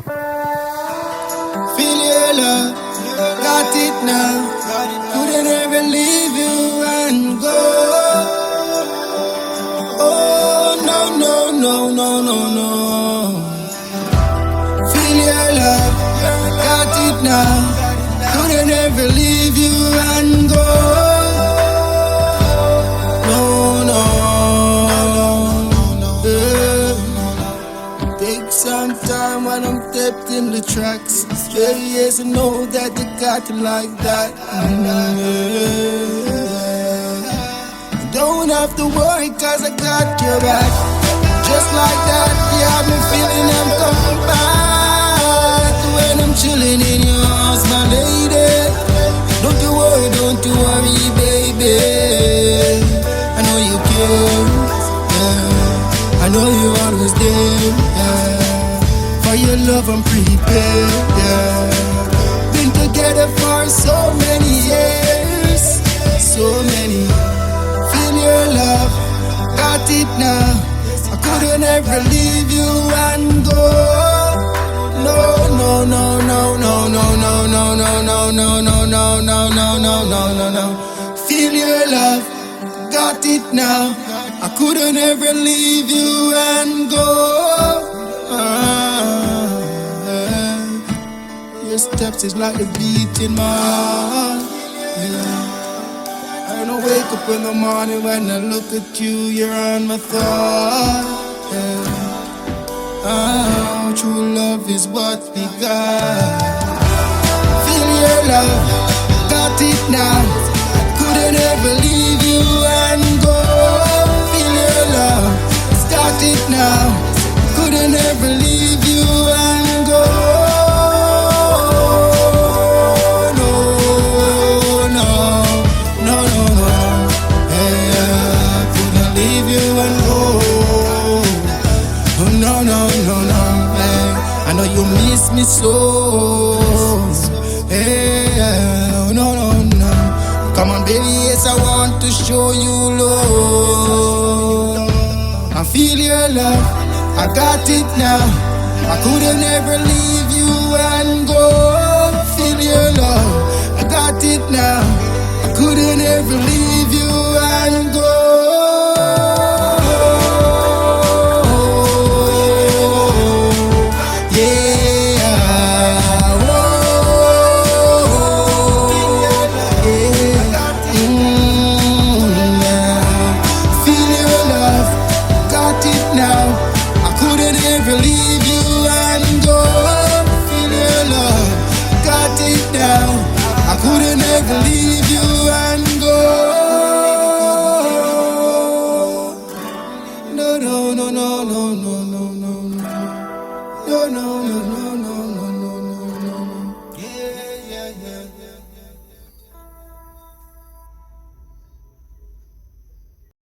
Feel your love, got it now. Couldn't ever leave you and go. Oh no no no no no no. Feel your love, got it now. Couldn't ever leave you and go. No no. Take some time when I'm stepped in the tracks. Yes, I know that you got it like that. Don't have to worry, cause I got your back. Just like that, you have me feeling I'm coming back. When I'm chilling in your arms, my lady. Don't you worry, baby. I know you care, yeah. I know you always there, yeah. For your love I'm prepared, yeah. Been together for so many years, so many. Feel your love, got it now. I couldn't ever leave you and go. No, no, no, no, no, no, no, no, no, no, no, no, no, no, no, no, no, no, no. Feel your love, got it now. I couldn't ever leave you and go. Your steps is like the beat in my heart, yeah. I don't wake up in the morning when I look at you, you're on my thought, yeah. True love is what we got. Feel your love, got it now. Couldn't ever leave you and go. Feel your love, got it now. Couldn't ever leave you and go. No, no, no, no, no. Yeah, couldn't leave you and go. Oh, no, no, no, no. Yeah, I know you miss me so. Yeah, no, no, no. Come on, baby, yes, I want to show you love. I feel your love, I got it now. I couldn't ever leave you and go. Feel your love, I got it now. I couldn't ever leave you and go. Leave you and go. Feel your love, got it down. I couldn't ever leave you and go. No, no, no, no, no, no, no, no, no, no, no, no.